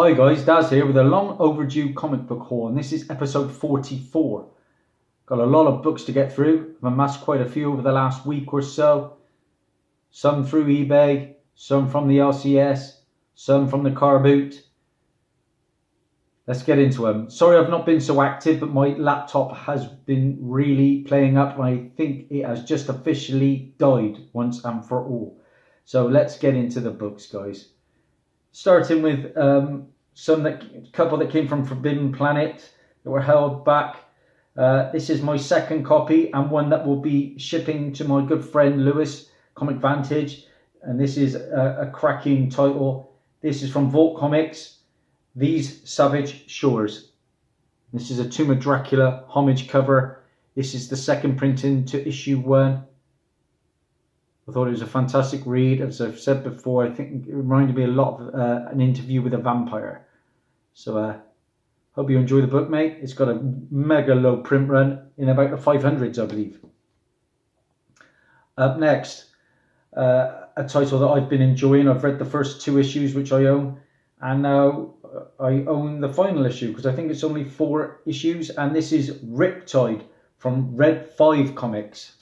Hi guys, Daz here with a long overdue comic book haul, and this is episode 44. Got a lot of books to get through. I've amassed quite a few over the last week or so. Some through eBay, some from the LCS, some from the car boot. Let's get into them. Sorry I've not been so active, but my laptop has been really playing up and I think it has just officially died once and for all. So let's get into the books, guys. Starting with couple that came from Forbidden Planet that were held back. This is my second copy and one that will be shipping to my good friend Lewis, Comic Vantage. And this is a cracking title. This is from Vault Comics, These Savage Shores. This is a Tomb of Dracula homage cover. This is the second printing to issue 1. I thought it was a fantastic read. As I've said before, I think it reminded me a lot of an interview with a vampire. So hope you enjoy the book, mate. It's got a mega low print run in about the 500s, I believe. Up next, a title that I've been enjoying. I've read the first 2 issues, which I own, and now I own the final issue because I think it's only 4 issues, and this is Riptide from Red 5 Comics.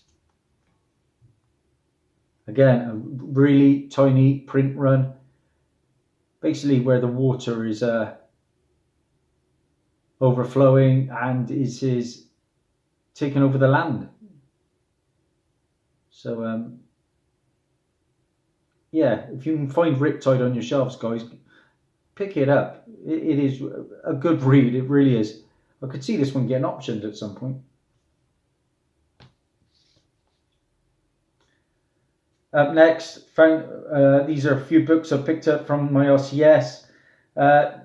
Again, a really tiny print run, basically where the water is overflowing and is taking over the land. So yeah, if you can find Riptide on your shelves, guys, pick it up. It is a good read, it really is. I could see this one getting optioned at some point. Up next, these are a few books I picked up from my LCS.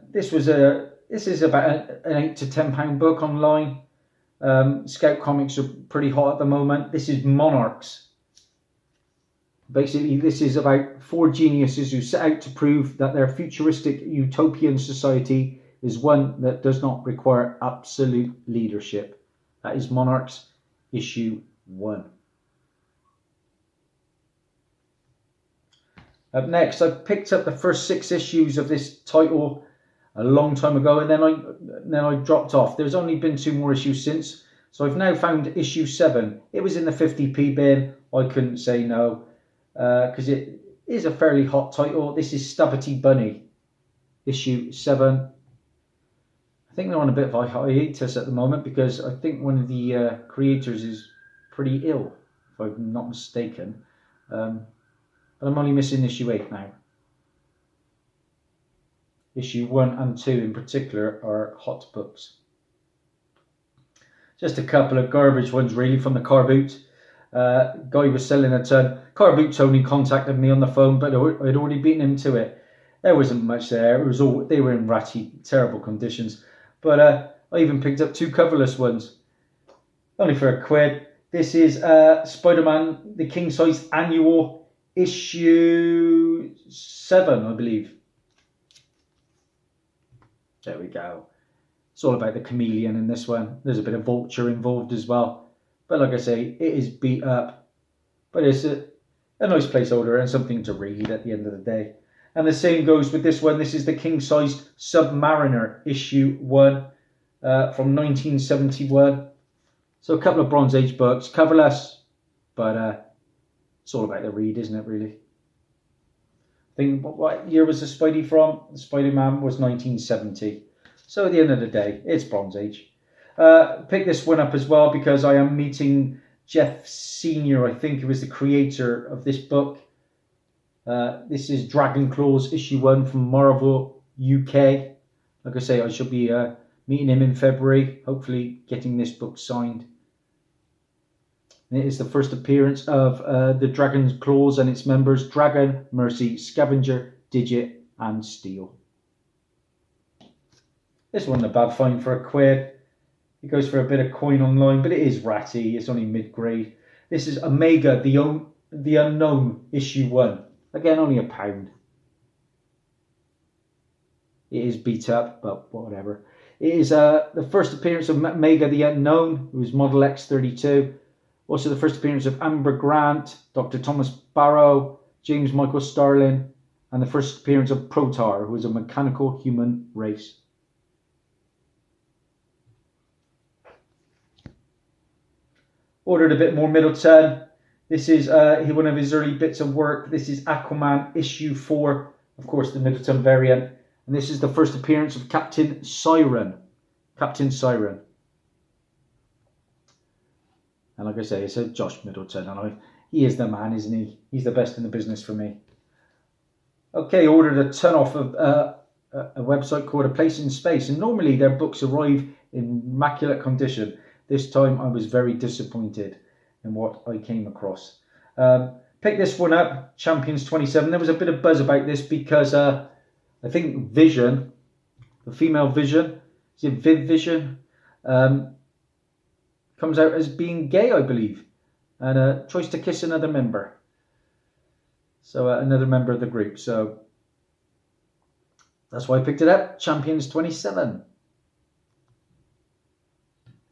This is about an £8 to £10 book online. Scout Comics are pretty hot at the moment. This is Monarchs. Basically, this is about 4 geniuses who set out to prove that their futuristic utopian society is one that does not require absolute leadership. That is Monarchs, issue 1. Up next, I picked up the first 6 issues of this title a long time ago, and then I dropped off. There's only been 2 more issues since, so I've now found issue 7. It was in the 50p bin. I couldn't say no because it is a fairly hot title. This is Stabbity Bunny, issue 7. I think they're on a bit of a hiatus at the moment because I think one of the creators is pretty ill, if I'm not mistaken. But I'm only missing issue 8 now. Issue 1 and 2 in particular are hot books. Just a couple of garbage ones really from the car boot. Guy was selling a ton. Car boot Tony contacted me on the phone, but I'd already beaten him to it. There wasn't much there. It was all, they were in ratty, terrible conditions. But I even picked up 2 coverless ones, only for £1. This is Spider-Man, the king size annual, issue 7, I believe. There we go. It's all about the chameleon in this one. There's a bit of Vulture involved as well. But like I say, it is beat up. But it's a nice placeholder and something to read at the end of the day. And the same goes with this one. This is the king-sized Submariner, issue 1 from 1971. So a couple of Bronze Age books, coverless, but it's all about the read, isn't it, really? I think, what year was the Spidey from? The Spider-Man was 1970. So at the end of the day, it's Bronze Age. Pick this one up as well because I am meeting Jeff Senior. I think he was the creator of this book. This is Dragon Claws, issue 1 from Marvel UK. Like I say, I shall be meeting him in February, hopefully getting this book signed. It is the first appearance of the Dragon's Claws and its members Dragon, Mercy, Scavenger, Digit and Steel. This wasn't a bad find for £1. It goes for a bit of coin online, but it is ratty. It's only mid-grade. This is Omega, the Unknown, issue 1. Again, only £1. It is beat up, but whatever. It is the first appearance of Omega, the Unknown, who is Model X32. Also the first appearance of Amber Grant, Dr. Thomas Barrow, James Michael Starlin, and the first appearance of Protar, who is a mechanical human race. Ordered a bit more Middleton. This is one of his early bits of work. This is Aquaman issue 4, of course the Middleton variant. And this is the first appearance of Captain Siren. Captain Siren. And like I say, it's a Josh Middleton. And he is the man, isn't he? He's the best in the business for me. Okay, ordered a ton off of a website called A Place in Space. And normally their books arrive in immaculate condition. This time I was very disappointed in what I came across. Picked this one up, Champions 27. There was a bit of buzz about this because I think Vision, the female Vision, is it Viv Vision, comes out as being gay, I believe, and tries to kiss another member. So another member of the group. So that's why I picked it up, Champions 27.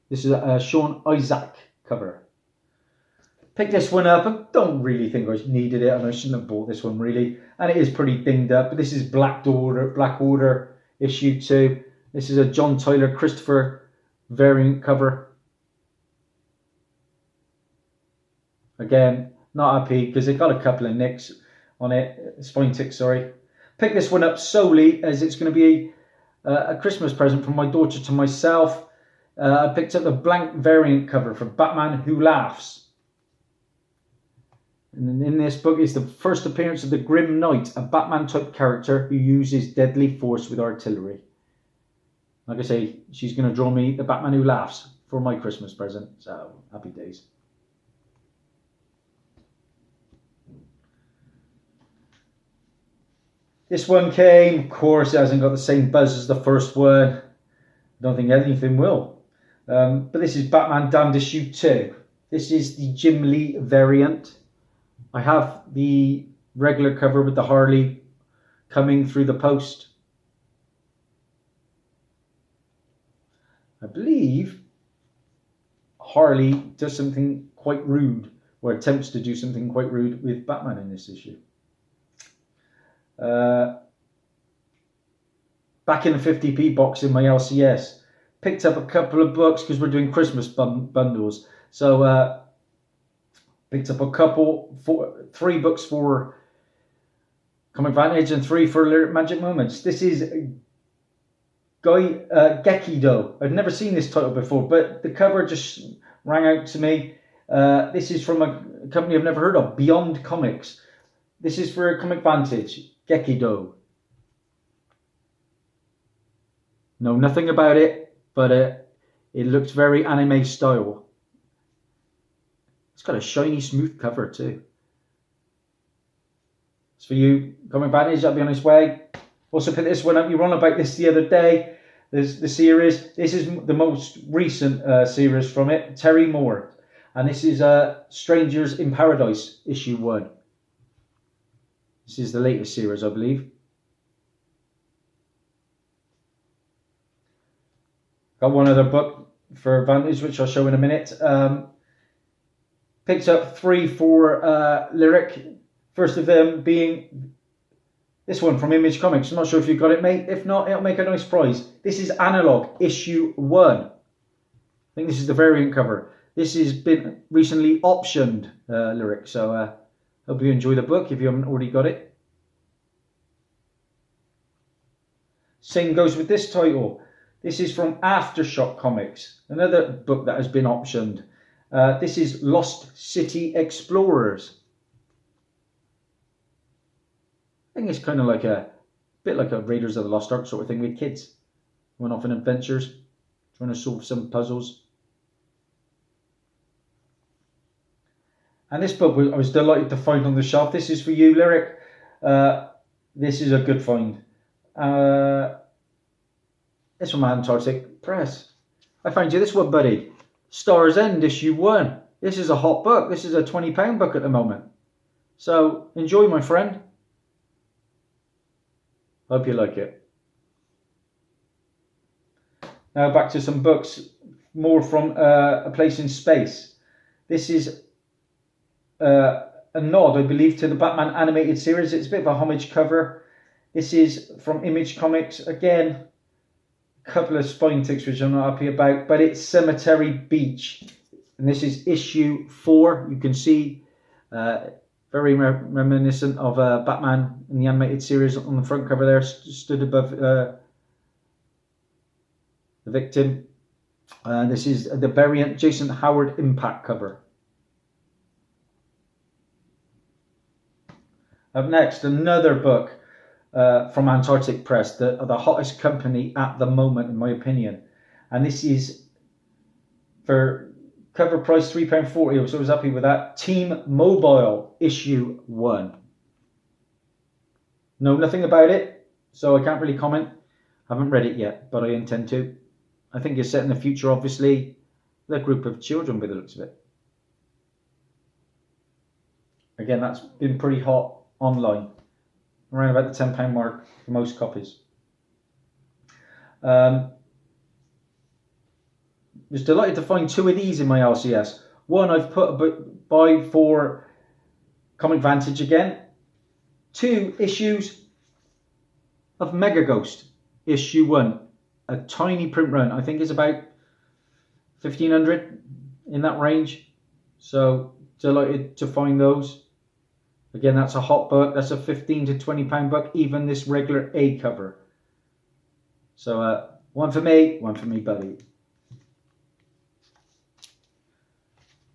This is a Sean Isaac cover. Picked this one up. I don't really think I needed it, and I shouldn't have bought this one really. And it is pretty dinged up. But this is Black Order issue 2. This is a John Tyler Christopher variant cover. Again, not happy because it got a couple of nicks on it. Spine ticks, sorry. Picked this one up solely as it's going to be a Christmas present from my daughter to myself. I picked up the blank variant cover for Batman Who Laughs. And in this book is the first appearance of the Grim Knight, a Batman type character who uses deadly force with artillery. Like I say, she's going to draw me the Batman Who Laughs for my Christmas present. So, happy days. This one came, of course, it hasn't got the same buzz as the first one. I don't think anything will. But this is Batman Damned issue 2. This is the Jim Lee variant. I have the regular cover with the Harley coming through the post. I believe Harley does something quite rude, or attempts to do something quite rude with Batman in this issue. Back in the 50p box in my LCS. Picked up a couple of books because we're doing Christmas bundles. So picked up a couple, 3 books for Comic Vantage and 3 for Lyric Magic Moments. This is Gekido. I've never seen this title before, but the cover just rang out to me. This is from a company I've never heard of, Beyond Comics. This is for Comic Vantage, Gekido. Know nothing about it. But it looks very anime style. It's got a shiny, smooth cover too. It's for you, Comic Vantage, that'll be on its way. Also picked this one up. You were on about this the other day. There's the series. This is the most recent series from it, Terry Moore. And this is Strangers in Paradise, issue 1. This is the latest series, I believe. Got one other book for Vantage, which I'll show in a minute. Picked up 3 for Lyric. First of them being this one from Image Comics. I'm not sure if you got it, mate. If not, it'll make a nice prize. This is Analog, issue 1. I think this is the variant cover. This has been recently optioned, Lyric. So hope you enjoy the book if you haven't already got it. Same goes with this title. This is from Aftershock Comics, another book that has been optioned. This is Lost City Explorers. I think it's kind of like a bit like a Raiders of the Lost Ark sort of thing with kids. Went off on adventures, trying to solve some puzzles. And this book I was delighted to find on the shelf. This is for you, Lyric. This is a good find. It's from Antarctic Press. I found you this one, buddy. Star's End, issue 1. This is a hot book. This is a £20 book at the moment. So enjoy, my friend. Hope you like it. Now back to some books, more from A Place in Space. This is a nod, I believe, to the Batman animated series. It's a bit of a homage cover. This is from Image Comics. Again, a couple of spine ticks which I'm not happy about, but it's Cemetery Beach. And this is issue 4. You can see very reminiscent of Batman in the animated series on the front cover there, stood above the victim. This is the variant Jason Howard Impact cover. Up next, another book from Antarctic Press, the hottest company at the moment, in my opinion. And this is, for cover price £3.40, so I was happy with that. Team Mobile, issue 1. Know nothing about it, so I can't really comment. Haven't read it yet, but I intend to. I think it's set in the future, obviously. The group of children, by the looks of it. Again, that's been pretty hot online, around about the £10 mark for most copies. Was delighted to find 2 of these in my LCS. One I've put by for Comic Vantage again. 2 issues of Mega Ghost, issue 1. A tiny print run. I think it's about 1,500 in that range. So delighted to find those. Again, that's a hot book. That's a £15 to £20 book. Even this regular A cover. So one for me, buddy.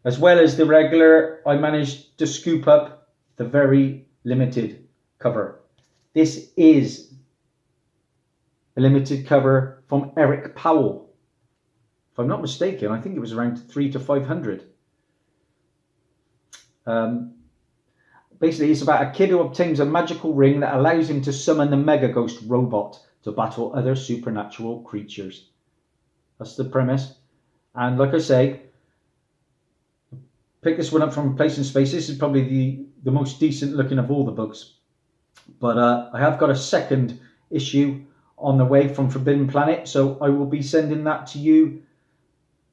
As well as the regular, I managed to scoop up the very limited cover. This is a limited cover from Eric Powell. If I'm not mistaken, I think it was around 300 to 500. Basically, it's about a kid who obtains a magical ring that allows him to summon the Mega Ghost robot to battle other supernatural creatures. That's the premise. And like I say, pick this one up from Place and Space. This is probably the most decent looking of all the books. But I have got a second issue on the way from Forbidden Planet, so I will be sending that to you,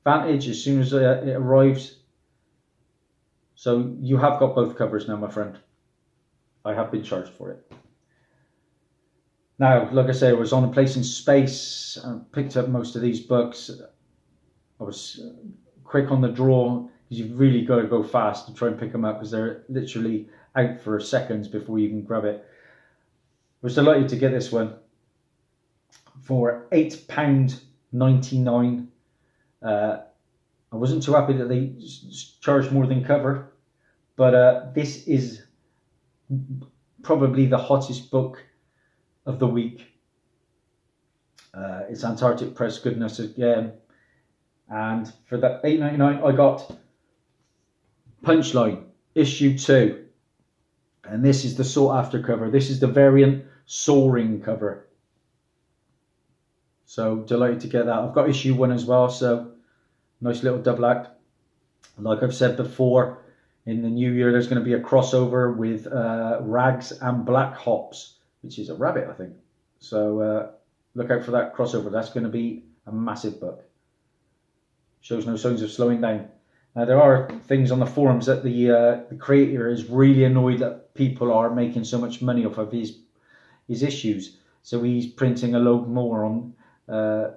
Vantage, as soon as it arrives. So you have got both covers now, my friend. I have been charged for it. Now, like I say, I was on A Place in Space and picked up most of these books. I was quick on the draw, because you've really got to go fast to try and pick them up, because they're literally out for seconds before you can grab it. I was delighted to get this one for £8.99. I wasn't too happy that they charged more than cover, but this is probably the hottest book of the week. It's Antarctic Press goodness again, and for that £8.99 I got Punchline issue 2, and this is the sought after cover. This is the variant Soaring cover. So delighted to get that. I've got issue 1 as well, so nice little double act. Like I've said before, in the new year there's going to be a crossover with Rags and Black Hops, which is a rabbit, I think. So look out for that crossover. That's going to be a massive book. Shows no signs of slowing down. Now, there are things on the forums that the creator is really annoyed that people are making so much money off of his issues. So he's printing a load more on to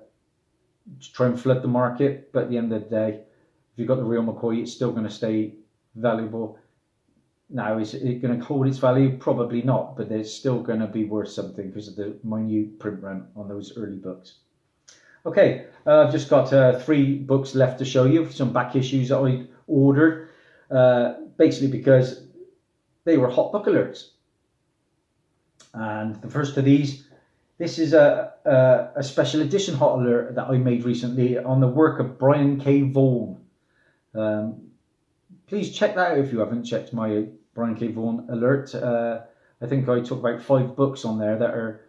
try and flood the market. But at the end of the day, if you've got the real McCoy, it's still going to stay valuable. Now, is it going to hold its value? Probably not, but it's still going to be worth something because of the minute print run on those early books. Okay, I've just got 3 books left to show you, some back issues that I ordered, basically because they were hot book alerts. And the first of these, this is a special edition hot alert that I made recently on the work of Brian K. Vaughan. Please check that out if you haven't checked my Brian K. Vaughan alert. I think I took about 5 books on there that are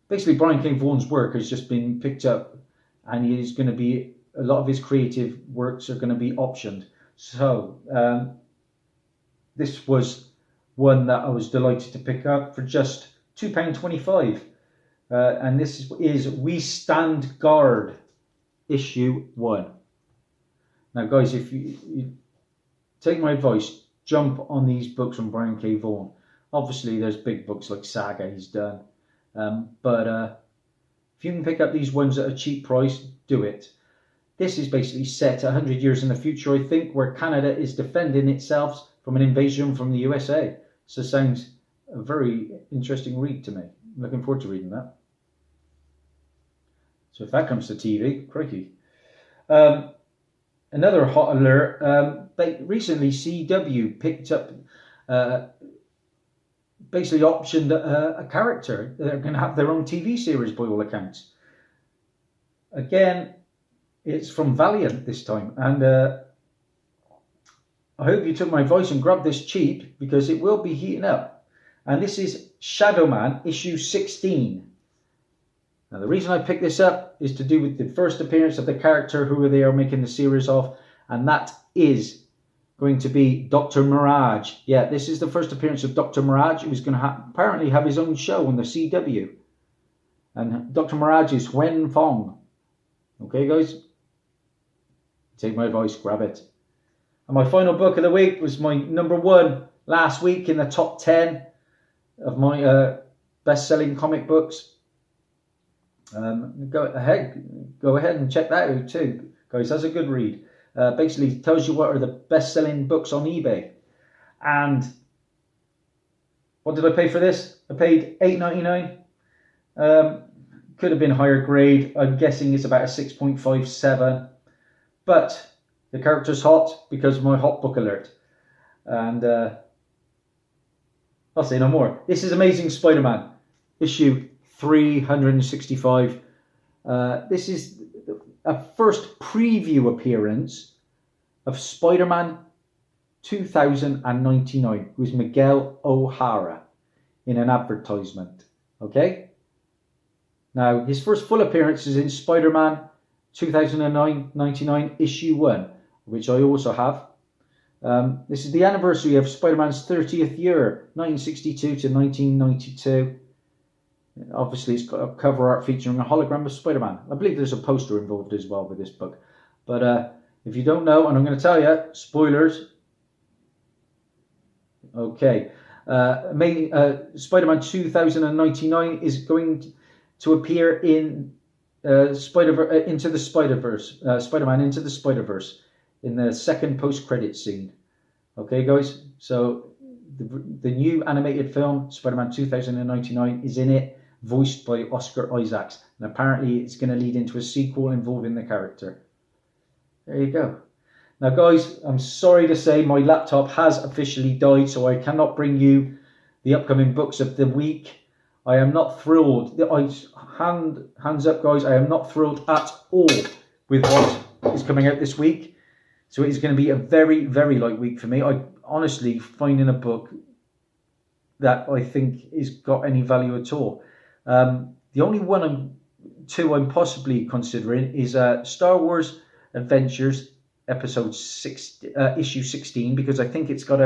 basically Brian K. Vaughan's work has just been picked up, and he's going to be, a lot of his creative works are going to be optioned. So this was one that I was delighted to pick up for just £2.25. And this is We Stand Guard, issue 1. Now, guys, if you take my advice, jump on these books from Brian K. Vaughan. Obviously, there's big books like Saga he's done. But if you can pick up these ones at a cheap price, do it. This is basically set 100 years in the future, I think, where Canada is defending itself from an invasion from the USA. So it sounds a very interesting read to me. I'm looking forward to reading that. So if that comes to TV, crikey. Another hot alert, recently CW picked up, basically optioned a character. They're going to have their own TV series by all accounts. Again, it's from Valiant this time. And I hope you took my advice and grabbed this cheap, because it will be heating up. And this is Shadow Man, issue 16. Now, the reason I picked this up is to do with the first appearance of the character who they are making the series of, and that is going to be Dr. Mirage. Yeah, this is the first appearance of Dr. Mirage, who's going to apparently have his own show on the CW. And Dr. Mirage is Wen Fong. Okay, guys? Take my advice, grab it. And my final book of the week was my number one last week in the top 10 of my best-selling comic books. Go ahead and check that out too, guys. That's a good read. Basically tells you what are the best-selling books on eBay. And what did I pay for this? I paid $8.99. Could have been higher grade. I'm guessing it's about a 6.57. But the character's hot because of my hot book alert. And I'll say no more. This is Amazing Spider-Man, issue 365. This is a first preview appearance of Spider-Man 2099, who's Miguel O'Hara, in an advertisement. Okay? Now, his first full appearance is in Spider-Man 2099 issue 1, which I also have. This is the anniversary of Spider-Man's 30th year, 1962 to 1992. Obviously, it's got a cover art featuring a hologram of Spider-Man. I believe there's a poster involved as well with this book. But if you don't know, and I'm going to tell you, spoilers. Okay. Spider-Man 2099 is going to appear in Into the Spider-Verse. Spider-Man Into the Spider-Verse in the second post-credit scene. Okay, guys? So the new animated film, Spider-Man 2099, is in it, voiced by Oscar Isaacs. And apparently it's going to lead into a sequel involving the character. There you go. Now, guys, I'm sorry to say my laptop has officially died, so I cannot bring you the upcoming books of the week. I am not thrilled. Hands up, guys. I am not thrilled at all with what is coming out this week. So it is going to be a very, very light week for me. I honestly finding a book that I think is got any value at all. The only two I'm possibly considering is Star Wars Adventures episode 6, issue 16, because I think it's got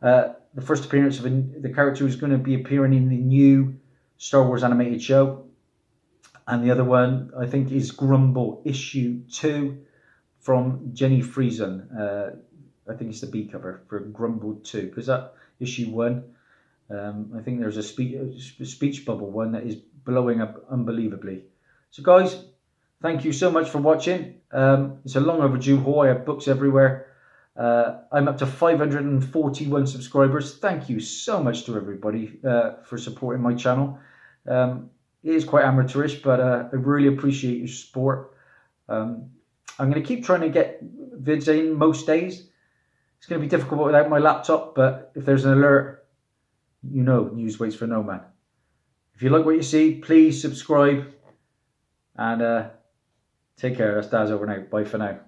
the first appearance of the character who's going to be appearing in the new Star Wars animated show. And the other one, I think, is Grumble, issue 2 from Jenny Friesen. I think it's the B cover for Grumble 2, because that issue 1, I think there's a speech bubble one that is blowing up unbelievably. So, guys, thank you so much for watching. It's a long overdue haul. I have books everywhere. I'm up to 541 subscribers. Thank you so much to everybody for supporting my channel. It is quite amateurish, but I really appreciate your support. I'm going to keep trying to get vids in most days. It's going to be difficult without my laptop, but if there's an alert, you know, news waits for no man. If you like what you see, please subscribe and take care. That's Daz over now. Bye for now.